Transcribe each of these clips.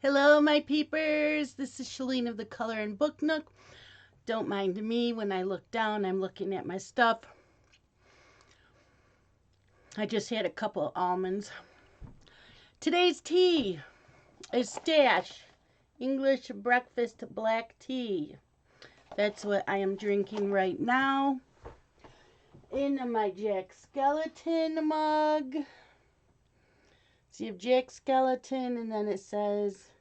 Hello, my peepers. This is Shalene of the Color and Book Nook. Don't mind me when I look down, I'm looking at my stuff. I just had a couple of almonds. Today's tea is Stash English Breakfast Black Tea. That's what I am drinking right now in my Jack Skeleton mug. So you have Jack Skeleton, and then it says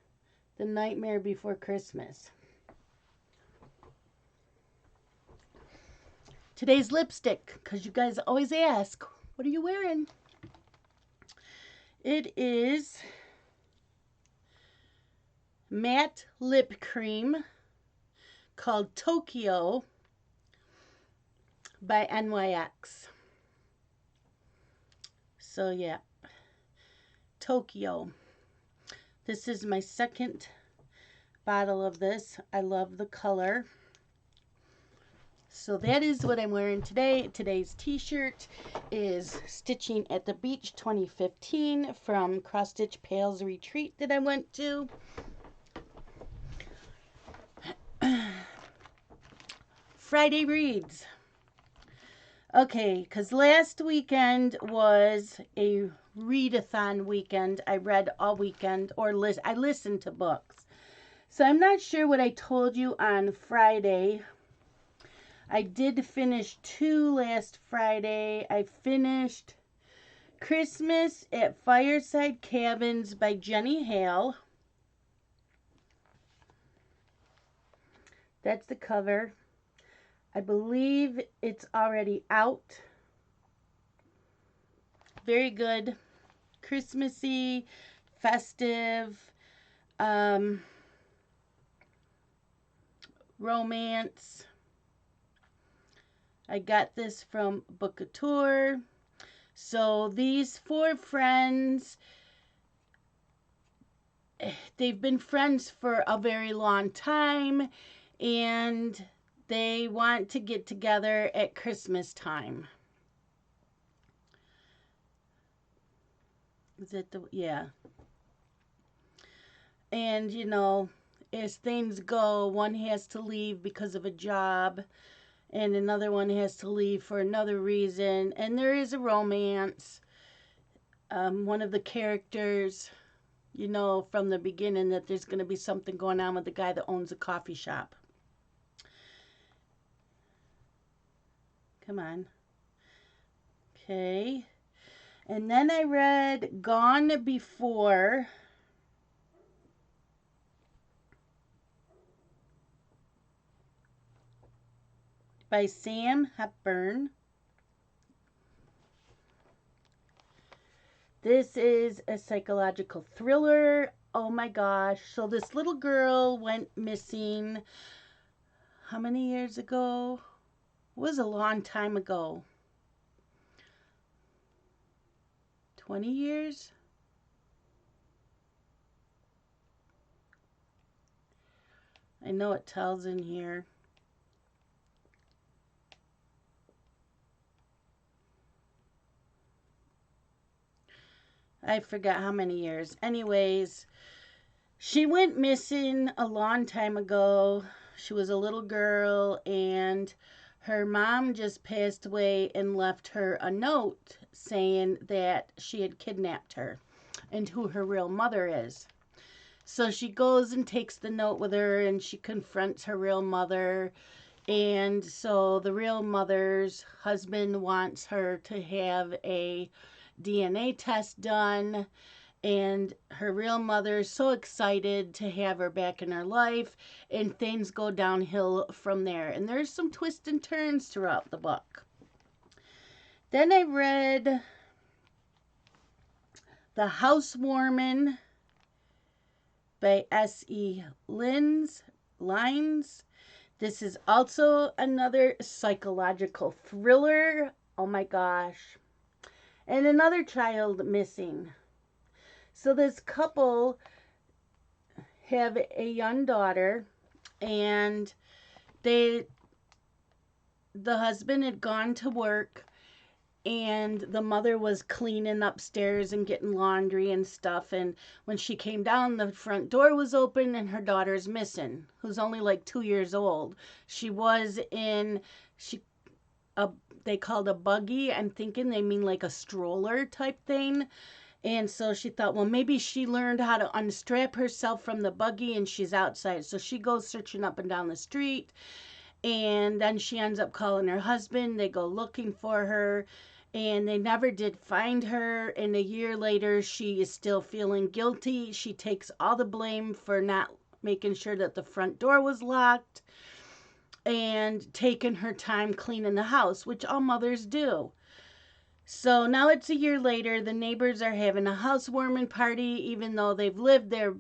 The Nightmare Before Christmas. Today's lipstick, because you guys always ask, what are you wearing? It is matte lip cream called Tokyo by NYX. So yeah, Tokyo. This is my second bottle of this. I love the color. So that is what I'm wearing today. Today's t-shirt is Stitching at the Beach 2015 from Cross Stitch Pals Retreat that I went to. Friday reads. Okay, because last weekend was a readathon weekend. I read all weekend, or I listened to books. So I'm not sure what I told you on Friday. I did finish 2 last Friday. I finished Christmas at Fireside Cabins by Jenny Hale. That's the cover. I believe it's already out. Very good. Christmassy, festive, romance. I got this from Bookatour. So these 4 friends, they've been friends for a very long time, and they want to get together at Christmas time. Is it the, yeah. And, you know, as things go, one has to leave because of a job, and another one has to leave for another reason. And there is a romance. One of the characters, you know from the beginning that there's going to be something going on with the guy that owns a coffee shop. Come on. Okay. And then I read Gone Before by Sam Hepburn. This is a psychological thriller. Oh my gosh. So this little girl went missing how many years ago? It was a long time ago. 20 years? I know it tells in here. I forgot how many years. Anyways, she went missing a long time ago. She was a little girl, and her mom just passed away and left her a note saying that she had kidnapped her and who her real mother is. So she goes and takes the note with her, and she confronts her real mother. And so the real mother's husband wants her to have a DNA test done, and her real mother is so excited to have her back in her life, and things go downhill from there. And there's some twists and turns throughout the book. Then I read The Housewarming by S.E. Lines. This is also another psychological thriller. Oh my gosh. And another child missing. So this couple have a young daughter, and the husband had gone to work, and the mother was cleaning upstairs and getting laundry and stuff, and when she came down, the front door was open and her daughter's missing, who's only like 2 years old. She was in she a they called a buggy. I'm thinking they mean like a stroller type thing. And so she thought, well, maybe she learned how to unstrap herself from the buggy and she's outside. So she goes searching up and down the street. And then she ends up calling her husband. They go looking for her. And they never did find her. And a year later, she is still feeling guilty. She takes all the blame for not making sure that the front door was locked and taking her time cleaning the house, which all mothers do. So now it's a year later. The neighbors are having a housewarming party, even though they've lived there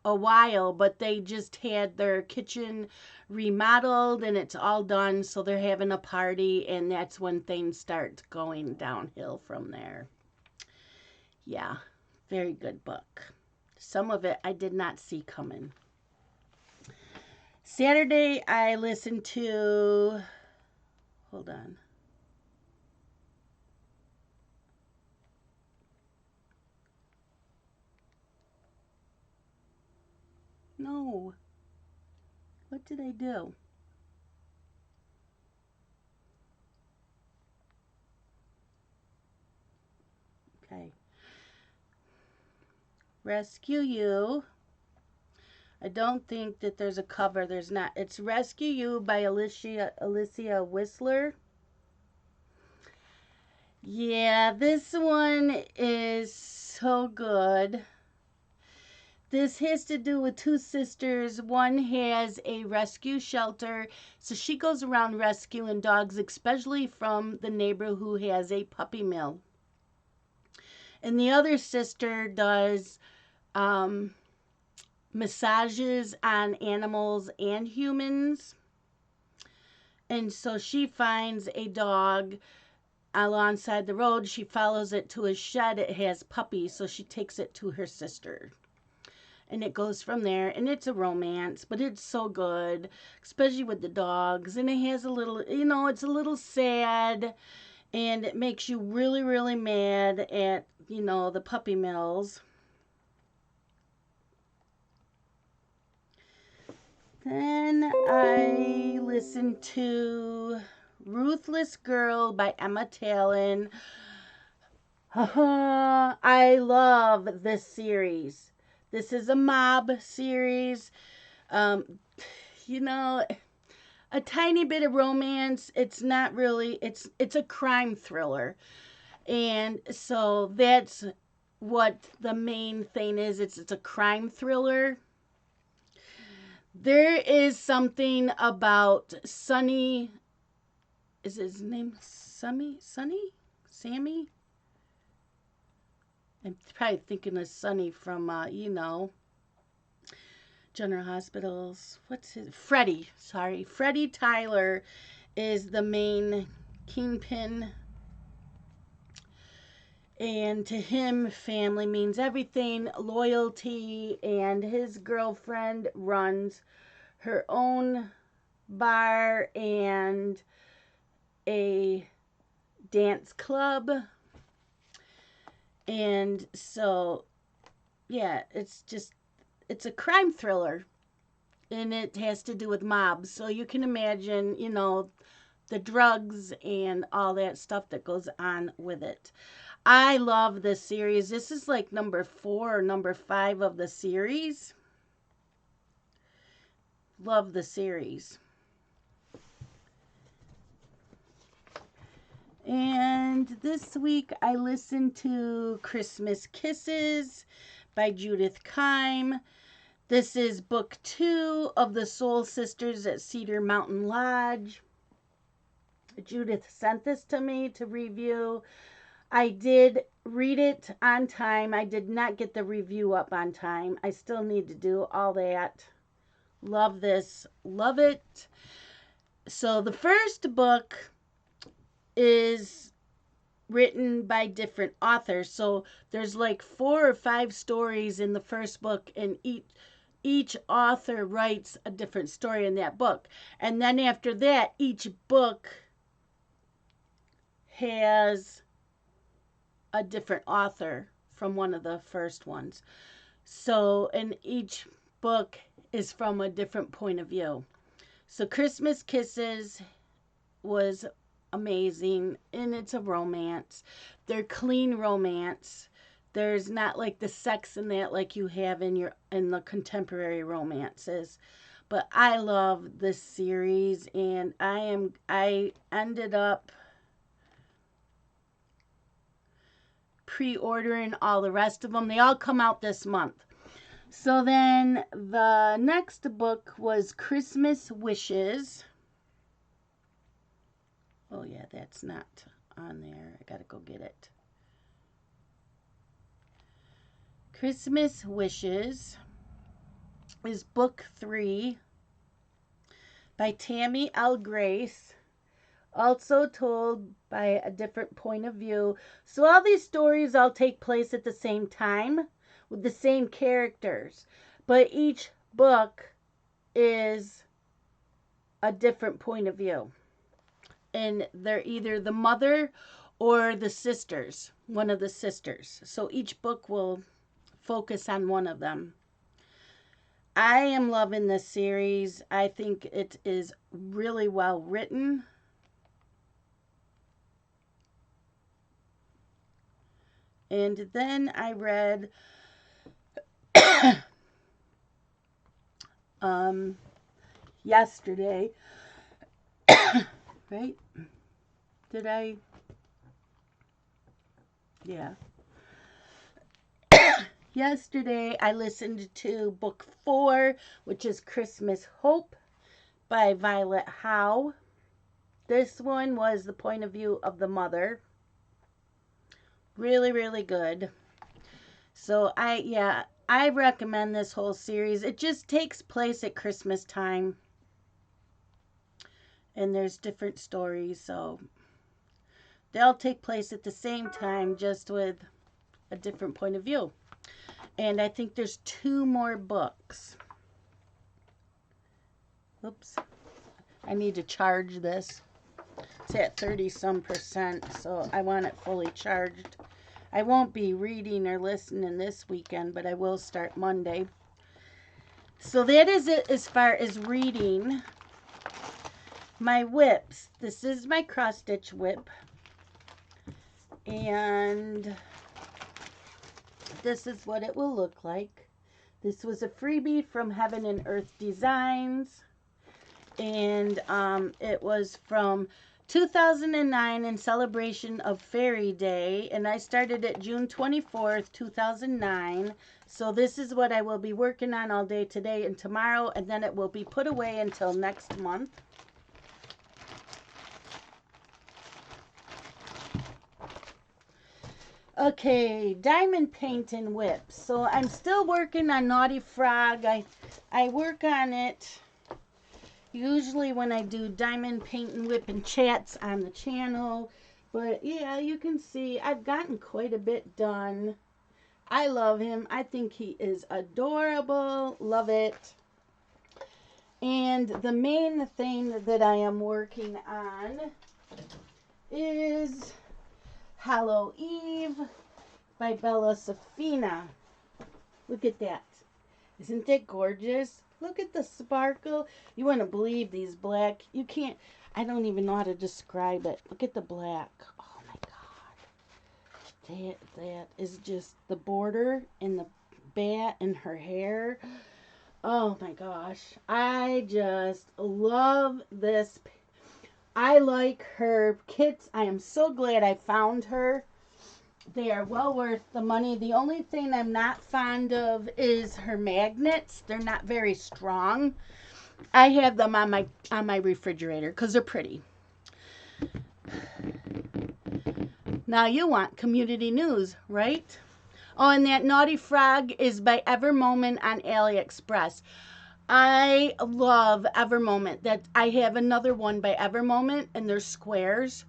a while, but they just had their kitchen remodeled and it's all done. So they're having a party, and that's when things start going downhill from there. Yeah, very good book. Some of it I did not see coming. Saturday, I listened to. Hold on. No. What did I do? Okay. Rescue You. I don't think that there's a cover. There's not. It's Rescue You by Alicia Whistler. Yeah, this one is so good. This has to do with two sisters. One has a rescue shelter, so she goes around rescuing dogs, especially from the neighbor who has a puppy mill. And the other sister does um, massages on animals and humans. And so she finds a dog alongside the road. She follows it to a shed. It has puppies, so she takes it to her sister. And it goes from there, and it's a romance, but it's so good, especially with the dogs. And it has a little, it's a little sad, and it makes you really, really mad at, the puppy mills. Then I listened to Ruthless Girl by Emma Talon. I love this series. This is a mob series. Um, you know, a tiny bit of romance. It's not really. It's a crime thriller, and so that's what the main thing is. It's a crime thriller. There is something about Sonny. Is his name Sonny? Sammy? I'm probably thinking of Sonny from, General Hospitals. What's his? Freddie. Sorry. Freddie Tyler is the main kingpin. And to him, family means everything, loyalty, and his girlfriend runs her own bar and a dance club. And so, yeah, it's a crime thriller. And it has to do with mobs. So you can imagine, the drugs and all that stuff that goes on with it. I love this series. This is like number 4 or number 5 of the series. Love the series. And this week I listened to Christmas Kisses by Judith Keim. This is book 2 of the Soul Sisters at Cedar Mountain Lodge. Judith sent this to me to review. I did read it on time. I did not get the review up on time. I still need to do all that. Love this. Love it. So the first book is written by different authors. So there's like 4 or 5 stories in the first book, and each author writes a different story in that book. And then after that, each book has a different author from one of the first ones. So, and each book is from a different point of view. So, Christmas Kisses was amazing, and it's a romance. They're clean romance. There's not like the sex in that like you have in the contemporary romances. But I love this series, and I ended up pre-ordering all the rest of them. They all come out this month. So then the next book was Christmas Wishes. Oh yeah, that's not on there. I gotta go get it. Christmas Wishes is book 3 by Tiime L. Grace, also told by a different point of view. So all these stories all take place at the same time with the same characters, but each book is a different point of view. And they're either the mother or the sisters, one of the sisters. So each book will focus on one of them. I am loving this series. I think it is really well written. And then I read yesterday, right? Did I? Yeah. Yesterday I listened to book 4, which is Christmas Hope by Violet Howe. This one was the point of view of the mother. Really, really good. So I recommend this whole series. It just takes place at Christmas time. And there's different stories, so they'll take place at the same time, just with a different point of view. And I think there's 2 more books. Oops. I need to charge this. It's at 30-some%, so I want it fully charged. I won't be reading or listening this weekend, but I will start Monday. So that is it as far as reading. My whips. This is my cross-stitch whip. And this is what it will look like. This was a freebie from Heaven and Earth Designs. And it was from 2009 in celebration of Fairy Day. And I started it June 24th, 2009. So this is what I will be working on all day today and tomorrow. And then it will be put away until next month. Okay, diamond painting whips. So I'm still working on Naughty Frog. I work on it usually when I do diamond painting whip and chats on the channel. But yeah, you can see I've gotten quite a bit done. I love him. I think he is adorable. Love it. And the main thing that I am working on is Hallow Eve by Bella Safina. Look at that. Isn't that gorgeous? Look at the sparkle. You wouldn't believe these black. You can't. I don't even know how to describe it. Look at the black. Oh my God. That is just the border and the bat in her hair. Oh my gosh. I just love this. I like her kits. I am so glad I found her. They are well worth the money. The only thing I'm not fond of is her magnets. They're not very strong. I have them on my refrigerator because they're pretty. Now you want community news, right? Oh, and that Naughty Frog is by Evermoment on AliExpress. I love Evermoment. That I have another one by Evermoment, and they're squares.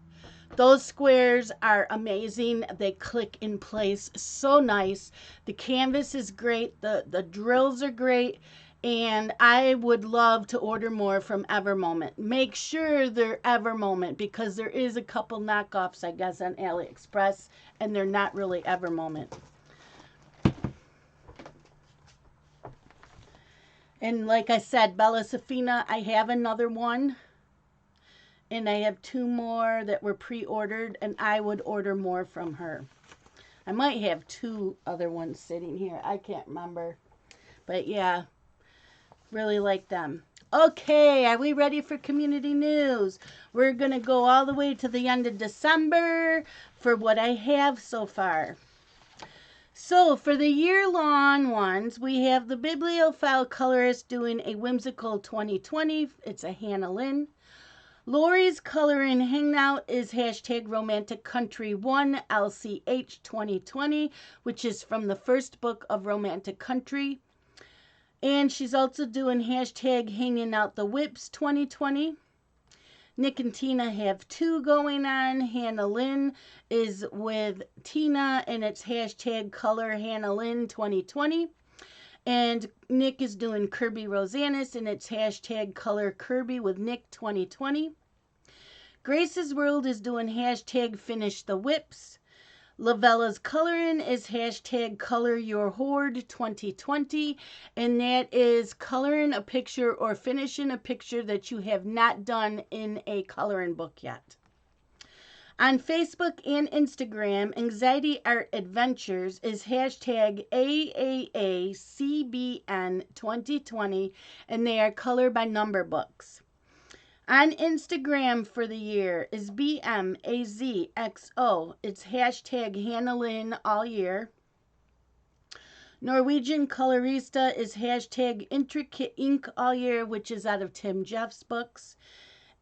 Those squares are amazing. They click in place so nice. The canvas is great. The drills are great. And I would love to order more from Evermoment. Make sure they're Evermoment because there is a couple knockoffs, I guess, on AliExpress, and they're not really Evermoment. And like I said, Bella Safina, I have another one. And I have 2 more that were pre-ordered, and I would order more from her. I might have 2 other ones sitting here. I can't remember. But yeah, really like them. Okay, are we ready for community news? We're going to go all the way to the end of December for what I have so far. So for the year-long ones, we have the Bibliophile Colorist doing a whimsical 2020. It's a Hannah Lynn. Lori's Coloring Hangout is hashtag Romantic Country 1 LCH 2020, which is from the first book of Romantic Country. And she's also doing hashtag Hanging Out the Whips 2020. Nick and Tina have 2 going on. Hannah Lynn is with Tina, and it's hashtag Color Hannah Lynn 2020. And Nick is doing Kirby Rosanis, and it's hashtag Color Kirby with Nick 2020. Grace's World is doing hashtag Finish the Whips. Lavella's Coloring is hashtag Color Your Hoard 2020, and that is coloring a picture or finishing a picture that you have not done in a coloring book yet. On Facebook and Instagram, Anxiety Art Adventures is hashtag AAACBN 2020, and they are color by number books. On Instagram for the year is BMAZXO. It's hashtag Hannah Lynn all year. Norwegian Colorista is hashtag Intricate Ink all year, which is out of Tim Jeff's books.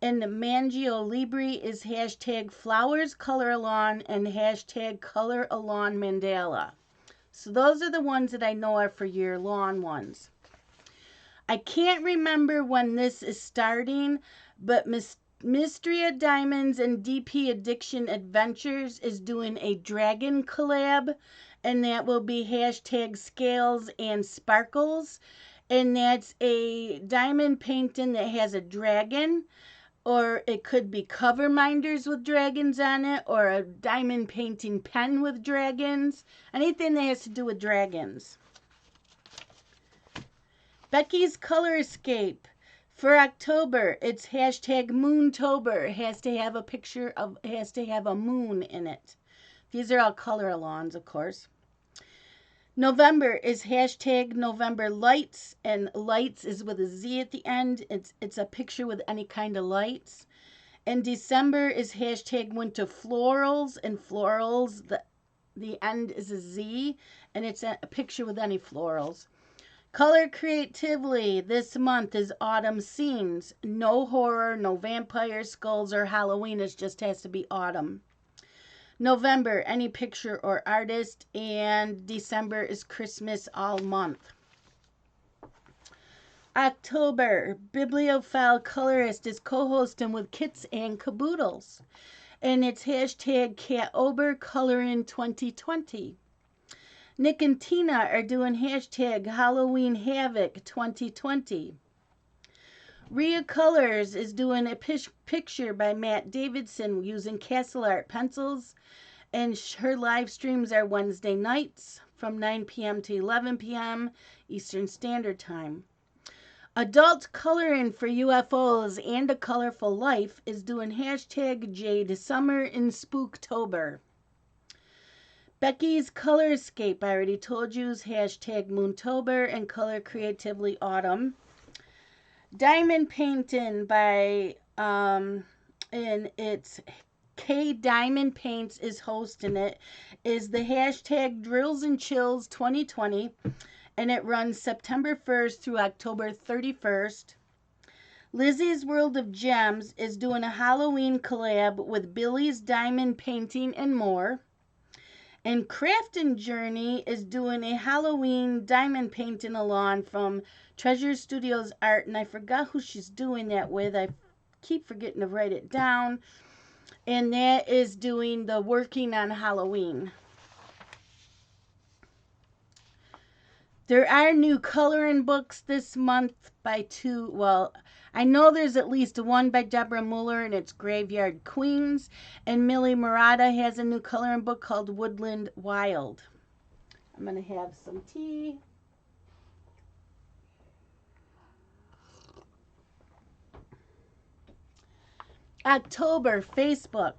And Mangio Libri is hashtag Flowers Color Alon and hashtag Color Alon Mandala. So those are the ones that I know are for year-long ones. I can't remember when this is starting, but Mystria Diamonds and DP Addiction Adventures is doing a dragon collab, and that will be hashtag Scales and Sparkles. And that's a diamond painting that has a dragon, or it could be cover minders with dragons on it, or a diamond painting pen with dragons. Anything that has to do with dragons. Becky's Color Escape. For October, it's hashtag Moontober. It has to have a picture of, it has to have a moon in it. These are all color alongs, of course. November is hashtag November Lights, and lights is with a Z at the end. It's a picture with any kind of lights. And December is hashtag Winter Florals, and florals, the end is a Z, and it's a picture with any florals. Color creatively this month is Autumn Scenes. No horror, no vampire skulls or Halloween. It just has to be autumn. November, any picture or artist. And December is Christmas all month. October, Bibliophile Colorist is co-hosting with Kits and Caboodles. And it's hashtag Cat Ober Coloring 2020. Nick and Tina are doing hashtag Halloween Havoc 2020. Rhea Colors is doing a picture by Matt Davidson using Castle Art pencils. And her live streams are Wednesday nights from 9 p.m. to 11 p.m. Eastern Standard Time. Adult Coloring for UFOs and a Colorful Life is doing hashtag Jade Summer in Spooktober. Becky's Color Escape, I already told you, is hashtag Moontober and Color Creatively Autumn. Diamond Painting by, and it's K Diamond Paints is hosting it, is the hashtag Drills and Chills 2020, and it runs September 1st through October 31st. Lizzie's World of Gems is doing a Halloween collab with Billy's Diamond Painting and more. And Craftin' Journey is doing a Halloween diamond painting along from Treasure Studios Art. And I forgot who she's doing that with. I keep forgetting to write it down. And that is doing the Working on Halloween. There are new coloring books this month by two. Well, I know there's at least one by Deborah Muller, and it's Graveyard Queens. And Millie Murata has a new coloring book called Woodland Wild. I'm going to have some tea. October, Facebook.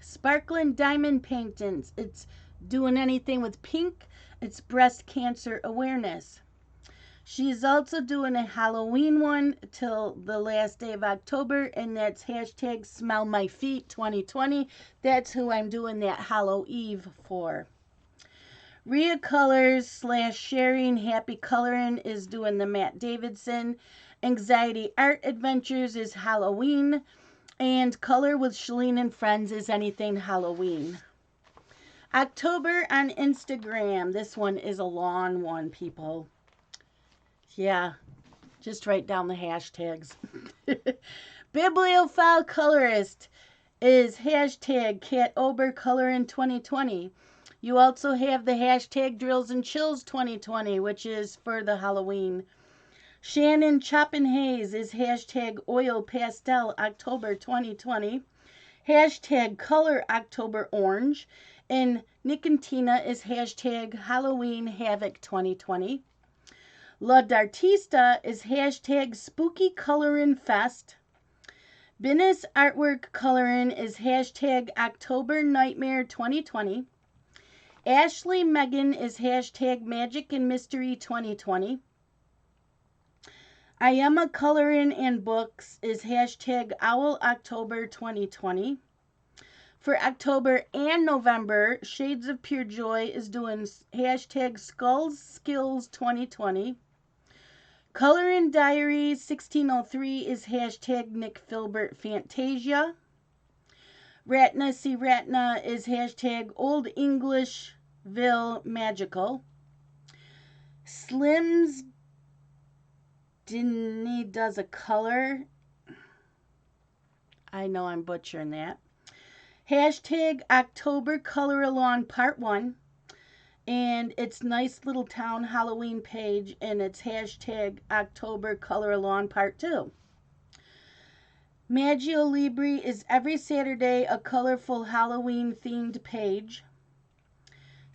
Sparkling Diamond Paintings. It's doing anything with pink. It's breast cancer awareness. She's also doing a Halloween one till the last day of October, and that's hashtag Smell My Feet 2020. That's who I'm doing that Hallow Eve for. Rhea Colors / Sharing Happy Coloring is doing the Matt Davidson. Anxiety Art Adventures is Halloween. And Color with Shalene and Friends is anything Halloween. October on Instagram. This one is a long one, people. Yeah, just write down the hashtags. Bibliophile Colorist is hashtag Cat Ober Coloring 2020. You also have the hashtag Drills and Chills 2020, which is for the Halloween. Shannon Choppin Hayes is hashtag Oil Pastel October 2020. Hashtag Color October Orange. And Nick and Tina is hashtag Halloween Havoc 2020. La Dartista is hashtag Spooky Colorin' Fest. Business Artwork Colorin' is hashtag October Nightmare 2020. Ashley Megan is hashtag Magic and Mystery 2020. I Am a Colorin' and Books is hashtag Owl October 2020. For October and November, Shades of Pure Joy is doing hashtag Skulls Skills 2020. Colorin' Diaries 1603 is hashtag Nick Filbert Fantasia. Ratna C. Ratna is hashtag Old Englishville Magical. Slims Dinny does a color. I know I'm butchering that. Hashtag October Color Along Part 1. And it's Nice Little Town Halloween page, and it's hashtag October Color Along Part 2. Maggio Libri is every Saturday a colorful Halloween themed page.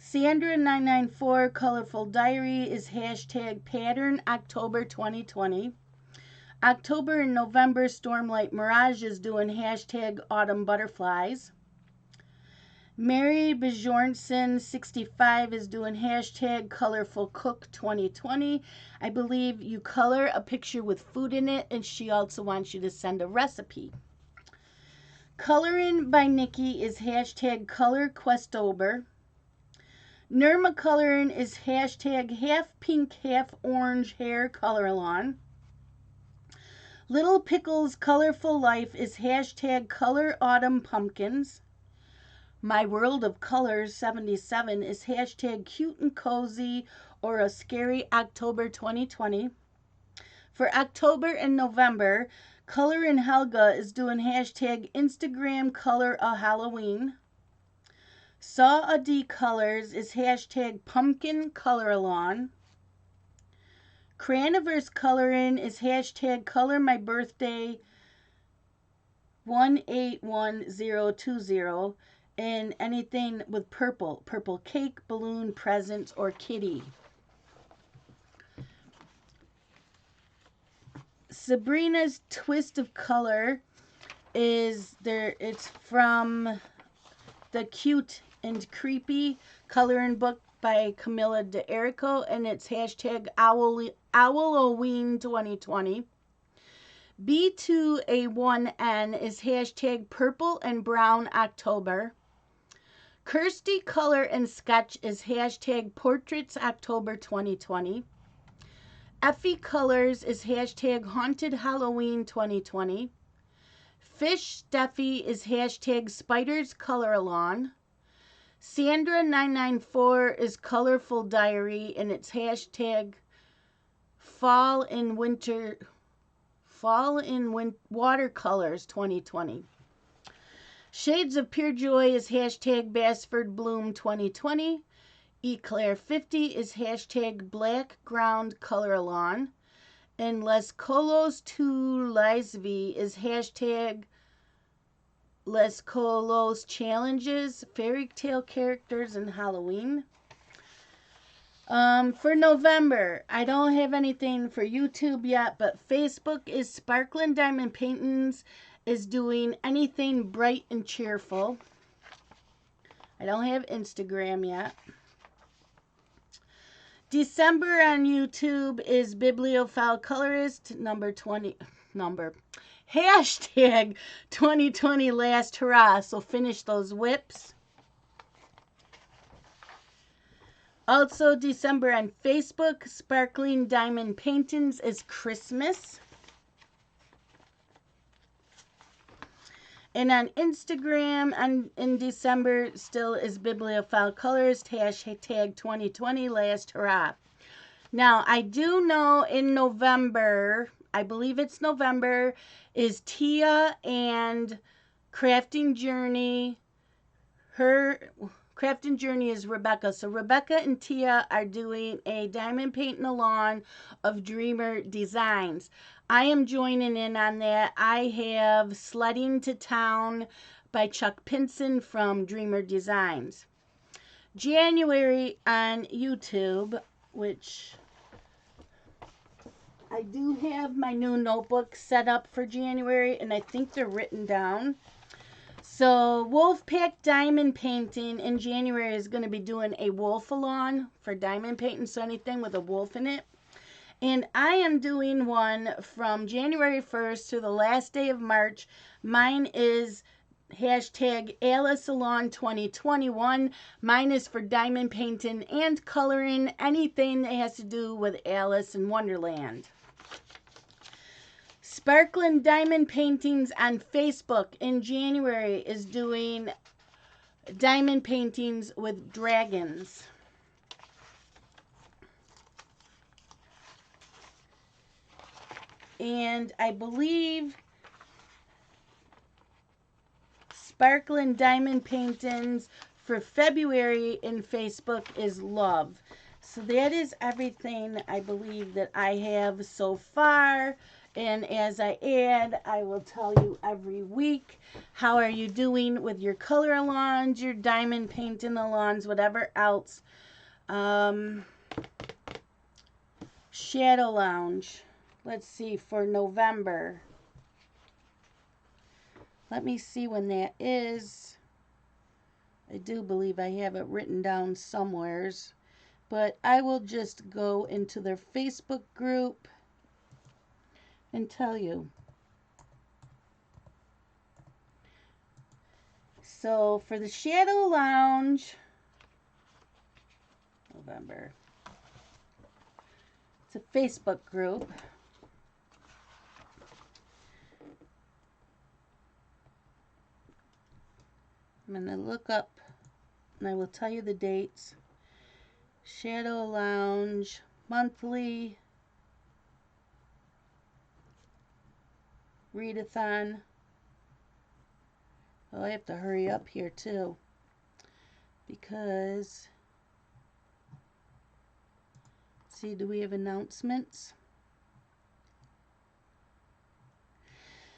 Sandra994 Colorful Diary is hashtag Pattern October 2020. October and November Stormlight Mirage is doing hashtag Autumn Butterflies. Mary Bjornson 65 is doing hashtag Colorful Cook 2020. I believe you color a picture with food in it, and she also wants you to send a recipe. Colorin' by Nikki is hashtag Color Questober. Nirma Colorin' is hashtag Half Pink, Half Orange Hair Color Along. Little Pickles Colorful Life is hashtag Color Autumn Pumpkins. My World of Colors 77 is hashtag Cute and Cozy or a Scary October 2020. For October and November, Colorin' Helga is doing hashtag Instagram Color a Halloween. Saw a D Colors is hashtag Pumpkin Color Along. Craniverse Colorin' is hashtag Color My Birthday 181020. And anything with purple cake, balloon, presents, or kitty. Sabrina's Twist of Color is there. It's from the Cute and Creepy Coloring Book by Camilla DeErico, and it's hashtag Owloween 2020. B2A1N is hashtag Purple and Brown October. Kirsty Color and Sketch is hashtag Portraits October 2020. Effie Colors is hashtag Haunted Halloween 2020. Fish Steffi is hashtag Spiders Color Along. Sandra994 is Colorful Diary, and it's hashtag Fall in Watercolors 2020. Shades of Pure Joy is hashtag Bassford Bloom 2020. Eclair50 is hashtag Black Ground Color Along. And Les Colos to Lisvi is hashtag Les Colos Challenges, Fairy Tale Characters, and Halloween. For November, I don't have anything for YouTube yet, but Facebook is Sparkling Diamond Paintings is doing anything bright and cheerful. I don't have Instagram yet. December on YouTube is Bibliophile Colorist hashtag 2020 Last Hurrah. So finish those whips. Also, December on Facebook, Sparkling Diamond Paintings is Christmas. And on Instagram, in December, still is Bibliophile Colorist, hashtag 2020 Last Hurrah. Now, I do know in November, I believe it's November, is Tia and Crafting Journey. Her Crafting Journey is Rebecca. So Rebecca and Tia are doing a diamond painting along of Dreamer Designs. I am joining in on that. I have Sledding to Town by Chuck Pinson from Dreamer Designs. January on YouTube, which I do have my new notebook set up for January, and I think they're written down. So Wolfpack Diamond Painting in January is going to be doing a wolf-along for diamond painting, so anything with a wolf in it. And I am doing one from January 1st to the last day of March. Mine is hashtag Alice Along 2021. Mine is for diamond painting and coloring anything that has to do with Alice in Wonderland. Sparkling Diamond Paintings on Facebook in January is doing diamond paintings with dragons. And I believe Sparkling Diamond Paintings for February in Facebook is Love. So that is everything I believe that I have so far. And as I add, I will tell you every week, how are you doing with your color alongs, your diamond painting alongs, whatever else. Shadow Lounge. Let's see, for November. Let me see when that is. I do believe I have it written down somewheres. But I will just go into their Facebook group and tell you. So for the Shadow Lounge, November, it's a Facebook group. I'm going to look up and I will tell you the dates. Shadow Lounge monthly readathon. Oh, I have to hurry up here too, because see, do we have announcements?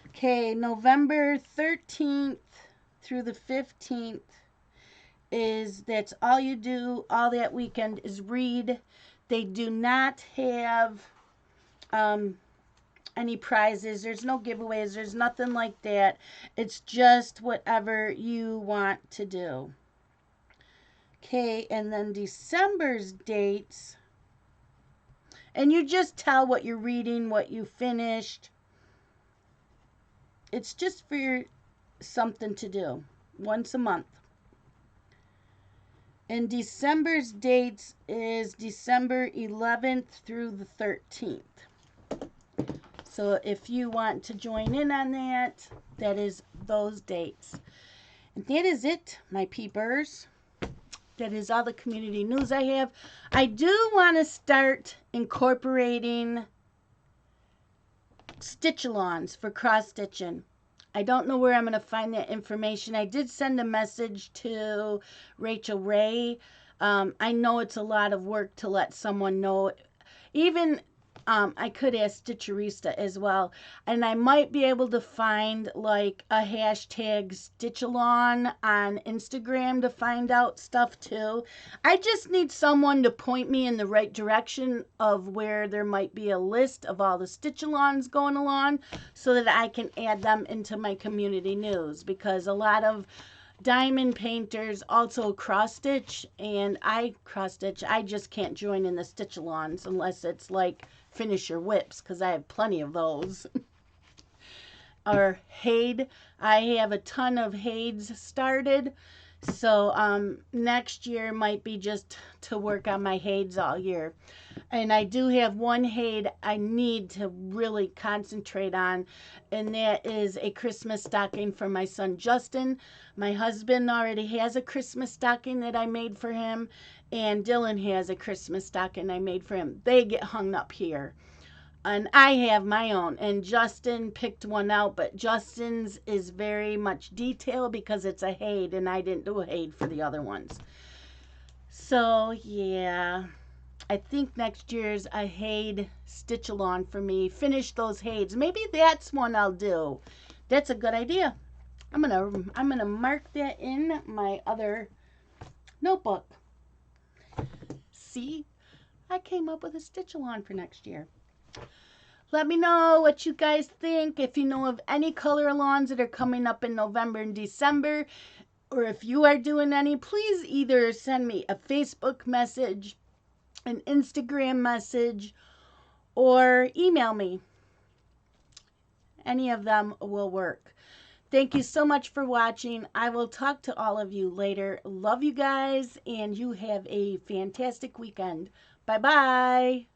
Okay, November 13th through the 15th is, that's all you do all that weekend is read. They do not have any prizes. There's no giveaways. There's nothing like that. It's just whatever you want to do. Okay, and then December's dates. And you just tell what you're reading, what you finished. It's just for your something to do once a month. And December's dates is December 11th through the 13th. So if you want to join in on that, that is those dates. And that is it, my peepers. That is all the community news I have. I do want to start incorporating stitch-alongs for cross-stitching. I don't know where I'm going to find that information. I did send a message to Rachel Ray I know it's a lot of work to let someone know. Even I could ask Stitcherista as well, and I might be able to find like a hashtag Stitchalon on Instagram to find out stuff too. I just need someone to point me in the right direction of where there might be a list of all the Stitchalons going along so that I can add them into my community news, because a lot of diamond painters also cross stitch, and I cross stitch. I just can't join in the stitch alongs unless it's like finish your whips, because I have plenty of those. Or Hade. I have a ton of Hades started. So next year might be just to work on my Hades all year. And I do have one Hade I need to really concentrate on, and that is a Christmas stocking for my son Justin. My husband already has a Christmas stocking that I made for him, and Dylan has a Christmas stocking I made for him. They get hung up here. And I have my own, and Justin picked one out, but Justin's is very much detailed because it's a Hade, and I didn't do a Hade for the other ones. So, yeah. I think next year's a Hade stitch along for me. Finish those Hades. Maybe that's one I'll do. That's a good idea. I'm gonna mark that in my other notebook. See, I came up with a stitch along for next year. Let me know what you guys think. If you know of any color alongs that are coming up in November and December, or if you are doing any, please either send me a Facebook message, an Instagram message, or email me. Any of them will work. Thank you so much for watching. I will talk to all of you later. Love you guys, and you have a fantastic weekend. Bye-bye.